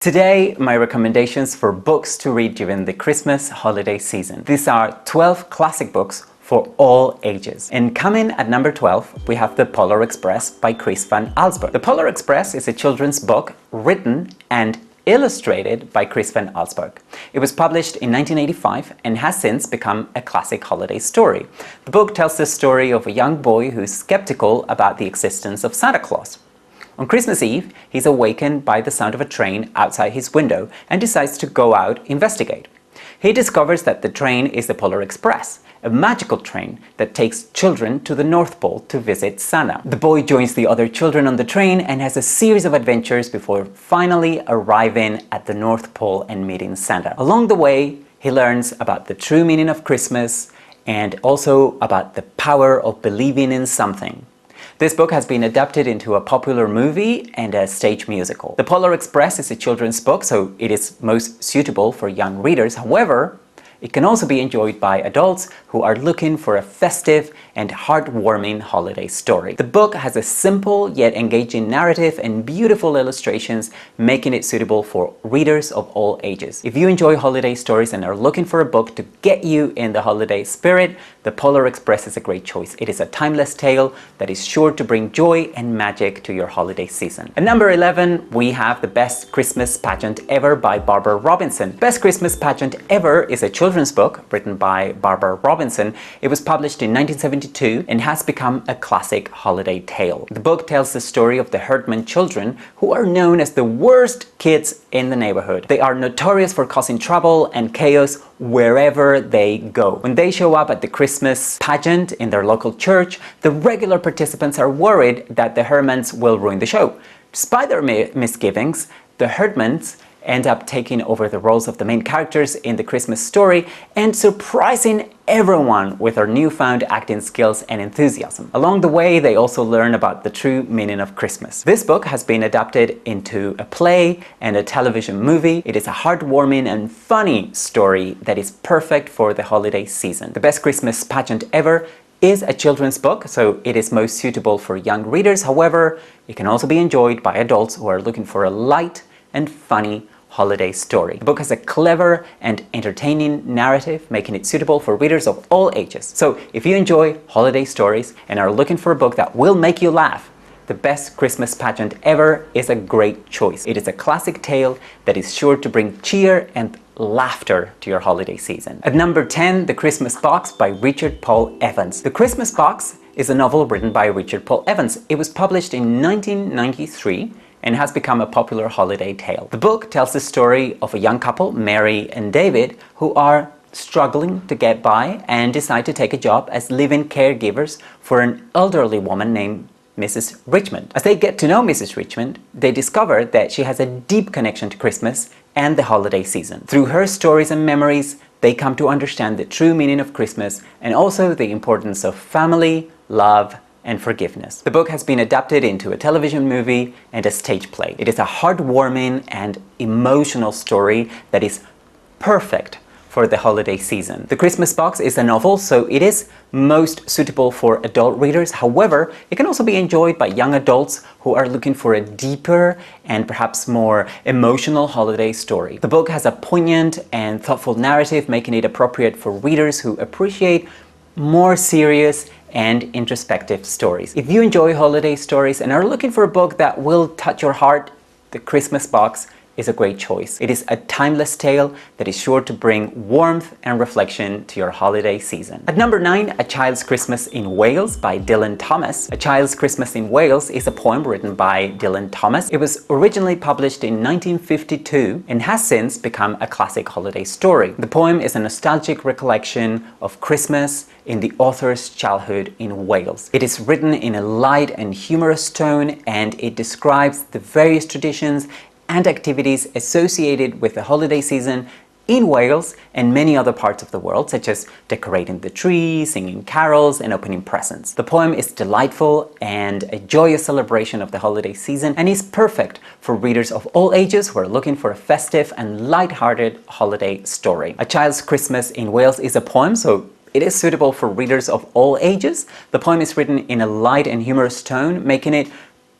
Today, my recommendations for books to read during the Christmas holiday season. These are 12 classic books for all ages. And coming at number 12, we have The Polar Express by Chris van Allsburg. The Polar Express is a children's book written and illustrated by Chris van Allsburg. It was published in 1985 and has since become a classic holiday story. The book tells the story of a young boy who's skeptical about the existence of Santa Claus. On Christmas Eve, he's awakened by the sound of a train outside his window and decides to go out investigate. He discovers that the train is the Polar Express, a magical train that takes children to the North Pole to visit Santa. The boy joins the other children on the train and has a series of adventures before finally arriving at the North Pole and meeting Santa. Along the way, he learns about the true meaning of Christmas and also about the power of believing in something. This book has been adapted into a popular movie and a stage musical. The Polar Express is a children's book, so it is most suitable for young readers. However, it can also be enjoyed by adults who are looking for a festive and heartwarming holiday story. The book has a simple yet engaging narrative and beautiful illustrations, making it suitable for readers of all ages. If you enjoy holiday stories and are looking for a book to get you in the holiday spirit, The Polar Express is a great choice. It is a timeless tale that is sure to bring joy and magic to your holiday season. At number 11, we have The Best Christmas Pageant Ever by Barbara Robinson. Best Christmas Pageant Ever is a children's book written by Barbara Robinson. It was published in 1972 and has become a classic holiday tale. The book tells the story of the Herdman children, who are known as the worst kids in the neighborhood. They are notorious for causing trouble and chaos wherever they go. When they show up at the Christmas pageant in their local church, the regular participants are worried that the Herdmans will ruin the show. Despite their misgivings, the Herdmans end up taking over the roles of the main characters in the Christmas story and surprising everyone with their newfound acting skills and enthusiasm. Along the way, they also learn about the true meaning of Christmas. This book has been adapted into a play and a television movie. It is a heartwarming and funny story that is perfect for the holiday season. The Best Christmas Pageant Ever is a children's book, so it is most suitable for young readers. However, it can also be enjoyed by adults who are looking for a light and funny holiday story. The book has a clever and entertaining narrative, making it suitable for readers of all ages. So if you enjoy holiday stories and are looking for a book that will make you laugh, The Best Christmas Pageant Ever is a great choice. It is a classic tale that is sure to bring cheer and laughter to your holiday season. At number 10, The Christmas Box by Richard Paul Evans. The Christmas Box is a novel written by Richard Paul Evans. It was published in 1993 and has become a popular holiday tale. The book tells the story of a young couple, Mary and David, who are struggling to get by and decide to take a job as live-in caregivers for an elderly woman named Mrs. Richmond. As they get to know Mrs. Richmond, they discover that she has a deep connection to Christmas and the holiday season. Through her stories and memories, they come to understand the true meaning of Christmas and also the importance of family, love, and forgiveness. The book has been adapted into a television movie and a stage play. It is a heartwarming and emotional story that is perfect for the holiday season. The Christmas Box is a novel, so it is most suitable for adult readers. However, it can also be enjoyed by young adults who are looking for a deeper and perhaps more emotional holiday story. The book has a poignant and thoughtful narrative, making it appropriate for readers who appreciate more serious and introspective stories. If you enjoy holiday stories and are looking for a book that will touch your heart, The Christmas Box is a great choice. It is a timeless tale that is sure to bring warmth and reflection to your holiday season. At number 9, A Child's Christmas in Wales by Dylan Thomas. A Child's Christmas in Wales is a poem written by Dylan Thomas. It was originally published in 1952 and has since become a classic holiday story. The poem is a nostalgic recollection of Christmas in the author's childhood in Wales. It is written in a light and humorous tone, and it describes the various traditions and activities associated with the holiday season in Wales and many other parts of the world, such as decorating the tree, singing carols, and opening presents. The poem is delightful and a joyous celebration of the holiday season and is perfect for readers of all ages who are looking for a festive and light-hearted holiday story. A Child's Christmas in Wales is a poem, so it is suitable for readers of all ages. The poem is written in a light and humorous tone, making it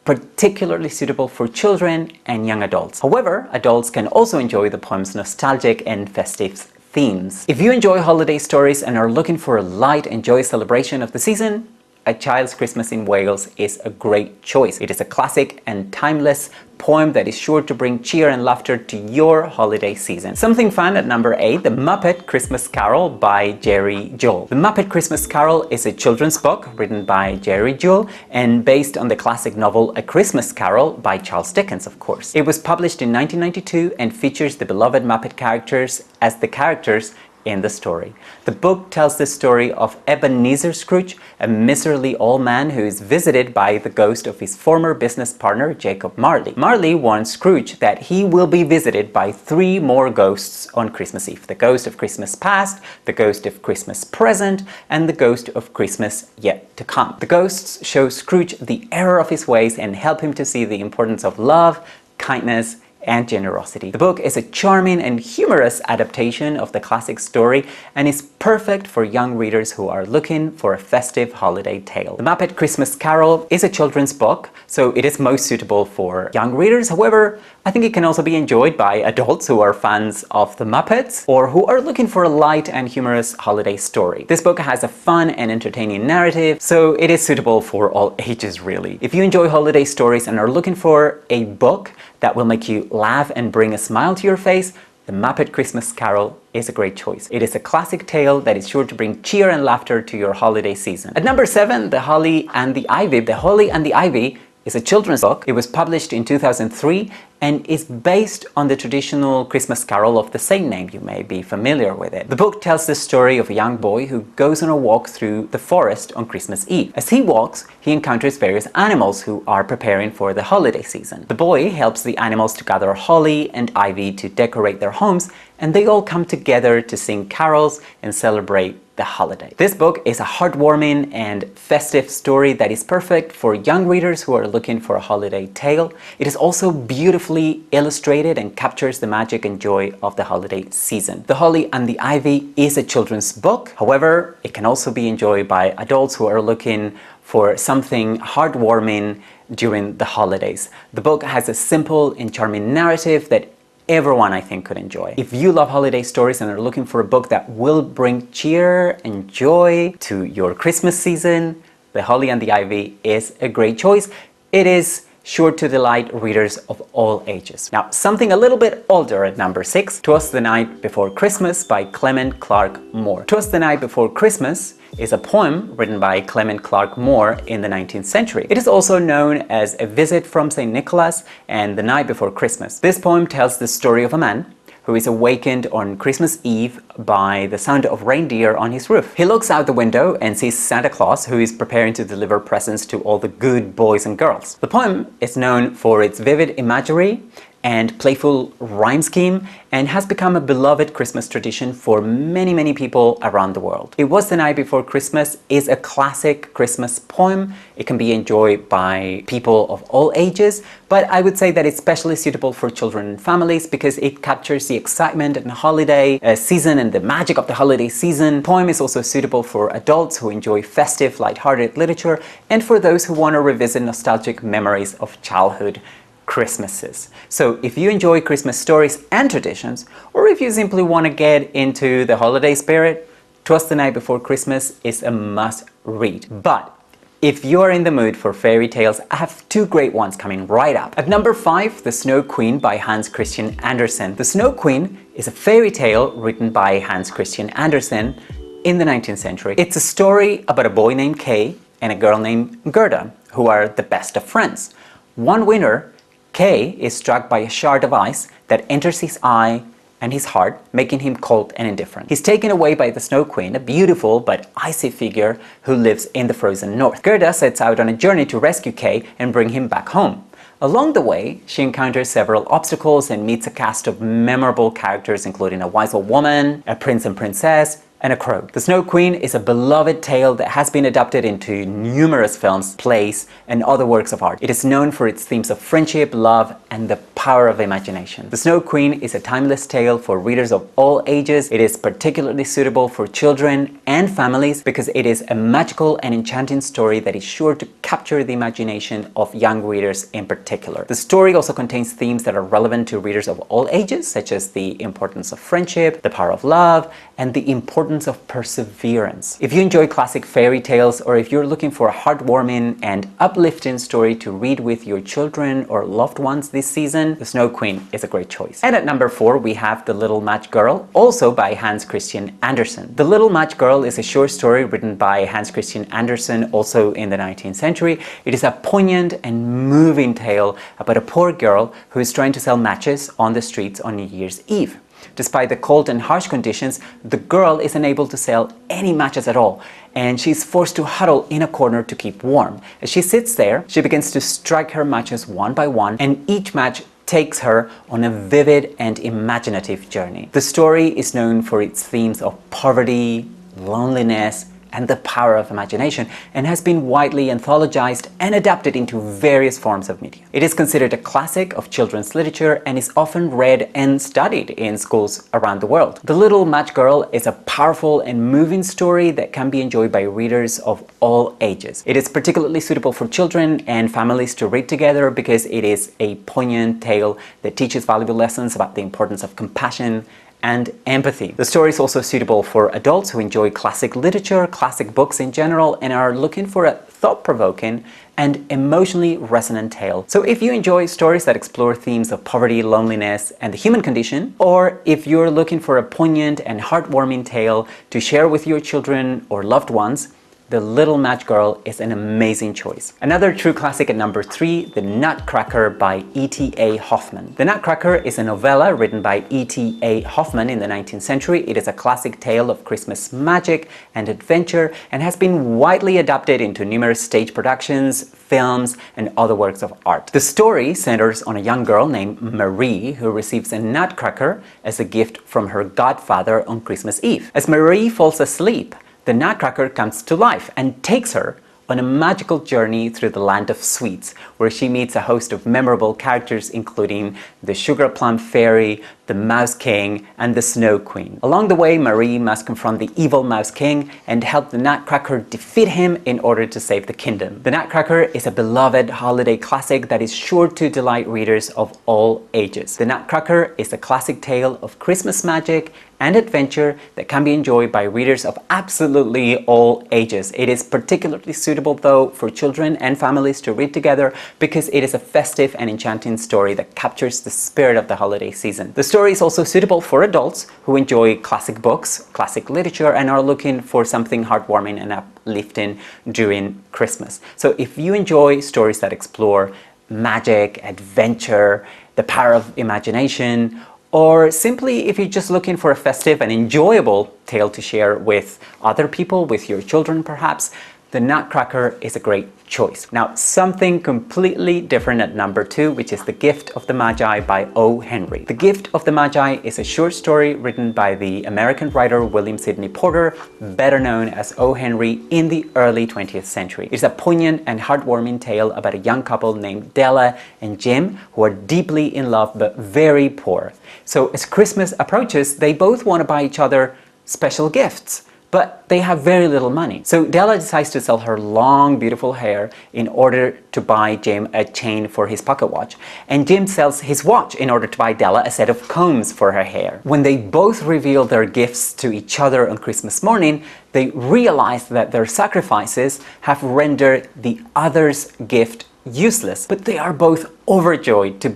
particularly suitable for children and young adults. However, adults can also enjoy the poem's nostalgic and festive themes. If you enjoy holiday stories and are looking for a light and joyous celebration of the season, A Child's Christmas in Wales is a great choice. It is a classic and timeless poem that is sure to bring cheer and laughter to your holiday season. Something fun at number 8, The Muppet Christmas Carol by Jerry Juhl. The Muppet Christmas Carol is a children's book written by Jerry Juhl and based on the classic novel A Christmas Carol by Charles Dickens, of course. It was published in 1992 and features the beloved Muppet characters as the characters in the story. The book tells the story of Ebenezer Scrooge, a miserly old man who is visited by the ghost of his former business partner, Jacob Marley. Marley warns Scrooge that he will be visited by 3 more ghosts on Christmas Eve. The ghost of Christmas past, the ghost of Christmas present, and the ghost of Christmas yet to come. The ghosts show Scrooge the error of his ways and help him to see the importance of love, kindness, and generosity. The book is a charming and humorous adaptation of the classic story and is perfect for young readers who are looking for a festive holiday tale. The Muppet Christmas Carol is a children's book, so it is most suitable for young readers. However, I think it can also be enjoyed by adults who are fans of the Muppets or who are looking for a light and humorous holiday story. This book has a fun and entertaining narrative, so it is suitable for all ages really. If you enjoy holiday stories and are looking for a book that will make you laugh and bring a smile to your face, The Muppet Christmas Carol is a great choice. It is a classic tale that is sure to bring cheer and laughter to your holiday season. At number 7, The Holly and the Ivy. The Holly and the Ivy is a children's book. It was published in 2003 and is based on the traditional Christmas carol of the same name. You may be familiar with it. The book tells the story of a young boy who goes on a walk through the forest on Christmas Eve. As he walks, he encounters various animals who are preparing for the holiday season. The boy helps the animals to gather holly and ivy to decorate their homes, and they all come together to sing carols and celebrate the holiday. This book is a heartwarming and festive story that is perfect for young readers who are looking for a holiday tale. It is also beautifully illustrated and captures the magic and joy of the holiday season. The Holly and the Ivy is a children's book. However, it can also be enjoyed by adults who are looking for something heartwarming during the holidays. The book has a simple and charming narrative that everyone, I think, could enjoy. If you love holiday stories and are looking for a book that will bring cheer and joy to your Christmas season, The Holly and the Ivy is a great choice. It is sure to delight readers of all ages. Now, something a little bit older at number 6, Twas the Night Before Christmas by Clement Clarke Moore. Twas the Night Before Christmas is a poem written by Clement Clarke Moore in the 19th century. It is also known as A Visit from St. Nicholas and The Night Before Christmas. This poem tells the story of a man who is awakened on Christmas Eve by the sound of reindeer on his roof. He looks out the window and sees Santa Claus, who is preparing to deliver presents to all the good boys and girls. The poem is known for its vivid imagery and playful rhyme scheme and has become a beloved Christmas tradition for many people around the world. It Was the Night Before Christmas is a classic Christmas poem. It can be enjoyed by people of all ages, but I would say that it's especially suitable for children and families because it captures the excitement and holiday season and the magic of the holiday season. The poem is also suitable for adults who enjoy festive, lighthearted literature and for those who want to revisit nostalgic memories of childhood Christmases. So if you enjoy Christmas stories and traditions, or if you simply want to get into the holiday spirit, Twas the Night Before Christmas is a must read. But if you are in the mood for fairy tales, I have 2 great ones coming right up. At number 5, The Snow Queen by Hans Christian Andersen. The Snow Queen is a fairy tale written by Hans Christian Andersen in the 19th century. It's a story about a boy named Kay and a girl named Gerda, who are the best of friends. One winter, Kay is struck by a shard of ice that enters his eye and his heart, making him cold and indifferent. He's taken away by the Snow Queen, a beautiful but icy figure who lives in the frozen north. Gerda sets out on a journey to rescue Kay and bring him back home. Along the way, she encounters several obstacles and meets a cast of memorable characters including a wise old woman, a prince and princess, and a crow. The Snow Queen is a beloved tale that has been adapted into numerous films, plays, and other works of art. It is known for its themes of friendship, love, and the power of imagination. The Snow Queen is a timeless tale for readers of all ages. It is particularly suitable for children and families because it is a magical and enchanting story that is sure to capture the imagination of young readers in particular. The story also contains themes that are relevant to readers of all ages, such as the importance of friendship, the power of love, and the importance of perseverance. If you enjoy classic fairy tales, or if you're looking for a heartwarming and uplifting story to read with your children or loved ones this season, The Snow Queen is a great choice. And at number 4, we have The Little Match Girl, also by Hans Christian Andersen. The Little Match Girl is a short story written by Hans Christian Andersen, also in the 19th century. It is a poignant and moving tale about a poor girl who is trying to sell matches on the streets on New Year's Eve. Despite the cold and harsh conditions, the girl is unable to sell any matches at all, and she's forced to huddle in a corner to keep warm. As she sits there, she begins to strike her matches one by one, and each match takes her on a vivid and imaginative journey. The story is known for its themes of poverty, loneliness, and the power of imagination, and has been widely anthologized and adapted into various forms of media. It is considered a classic of children's literature and is often read and studied in schools around the world. The Little Match Girl is a powerful and moving story that can be enjoyed by readers of all ages. It is particularly suitable for children and families to read together because it is a poignant tale that teaches valuable lessons about the importance of compassion and empathy. The story is also suitable for adults who enjoy classic literature, classic books in general, and are looking for a thought-provoking and emotionally resonant tale. So if you enjoy stories that explore themes of poverty, loneliness, and the human condition, or if you're looking for a poignant and heartwarming tale to share with your children or loved ones, The Little Match Girl is an amazing choice. Another true classic at number 3, The Nutcracker by E.T.A. Hoffmann. The Nutcracker is a novella written by E.T.A. Hoffmann in the 19th century. It is a classic tale of Christmas magic and adventure and has been widely adapted into numerous stage productions, films, and other works of art. The story centers on a young girl named Marie who receives a nutcracker as a gift from her godfather on Christmas Eve. As Marie falls asleep, the Nutcracker comes to life and takes her on a magical journey through the land of sweets, where she meets a host of memorable characters including the Sugar Plum Fairy, the Mouse King, and the Snow Queen. Along the way, Marie must confront the evil Mouse King and help the Nutcracker defeat him in order to save the kingdom. The Nutcracker is a beloved holiday classic that is sure to delight readers of all ages. The Nutcracker is a classic tale of Christmas magic and adventure that can be enjoyed by readers of absolutely all ages. It is particularly suitable though for children and families to read together because it is a festive and enchanting story that captures the spirit of the holiday season. The story is also suitable for adults who enjoy classic books, classic literature, and are looking for something heartwarming and uplifting during Christmas. So if you enjoy stories that explore magic, adventure, the power of imagination, or simply if you're just looking for a festive and enjoyable tale to share with other people, with your children perhaps, The Nutcracker is a great choice. Now, something completely different at number 2, which is The Gift of the Magi by O. Henry. The Gift of the Magi is a short story written by the American writer William Sidney Porter, better known as O. Henry, in the early 20th century. It's a poignant and heartwarming tale about a young couple named Della and Jim who are deeply in love but very poor. So as Christmas approaches, they both want to buy each other special gifts, but they have very little money. So Della decides to sell her long, beautiful hair in order to buy Jim a chain for his pocket watch. And Jim sells his watch in order to buy Della a set of combs for her hair. When they both reveal their gifts to each other on Christmas morning, they realize that their sacrifices have rendered the other's gift useless, but they are both overjoyed to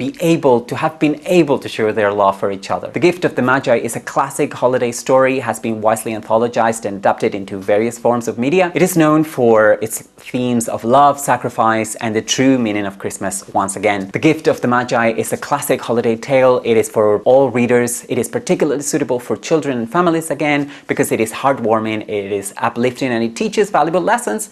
have been able to show their love for each other. The Gift of the Magi is a classic holiday story, has been widely anthologized and adapted into various forms of media. It is known for its themes of love, sacrifice, and the true meaning of Christmas once again. The Gift of the Magi is a classic holiday tale. It is for all readers. It is particularly suitable for children and families again because it is heartwarming, it is uplifting, and it teaches valuable lessons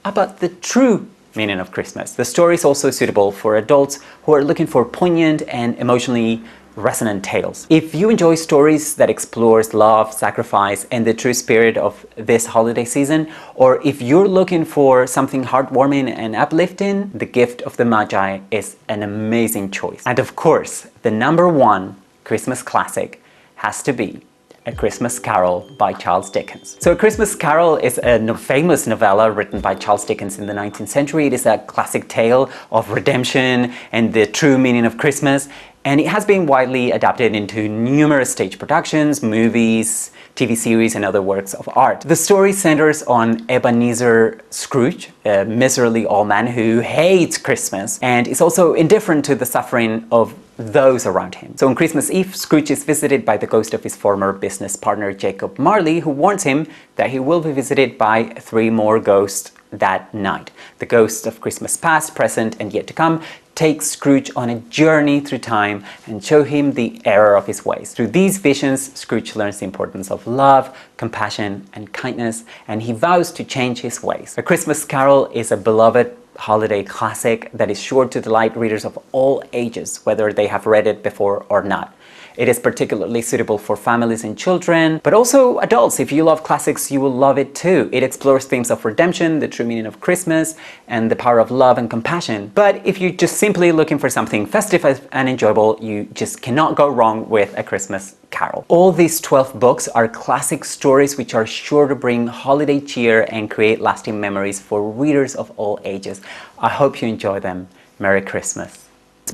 about the true meaning of Christmas. The story is also suitable for adults who are looking for poignant and emotionally resonant tales. If you enjoy stories that explores love, sacrifice, and the true spirit of this holiday season, or if you're looking for something heartwarming and uplifting, The Gift of the Magi is an amazing choice. And of course, the #1 Christmas classic has to be A Christmas Carol by Charles Dickens. So A Christmas Carol is a famous novella written by Charles Dickens in the 19th century. It is a classic tale of redemption and the true meaning of Christmas, and it has been widely adapted into numerous stage productions, movies, TV series, and other works of art. The story centers on Ebenezer Scrooge, a miserly old man who hates Christmas and is also indifferent to the suffering of those around him. So on Christmas Eve, Scrooge is visited by the ghost of his former business partner Jacob Marley, who warns him that he will be visited by 3 more ghosts that night. The ghosts of Christmas past, present, and yet to come take Scrooge on a journey through time and show him the error of his ways. Through these visions, Scrooge learns the importance of love, compassion, and kindness, and he vows to change his ways. A Christmas Carol is a beloved holiday classic that is sure to delight readers of all ages, whether they have read it before or not. It is particularly suitable for families and children, but also adults. If you love classics, you will love it too. It explores themes of redemption, the true meaning of Christmas, and the power of love and compassion. But if you're just simply looking for something festive and enjoyable, you just cannot go wrong with A Christmas Carol. All these 12 books are classic stories which are sure to bring holiday cheer and create lasting memories for readers of all ages. I hope you enjoy them. Merry Christmas.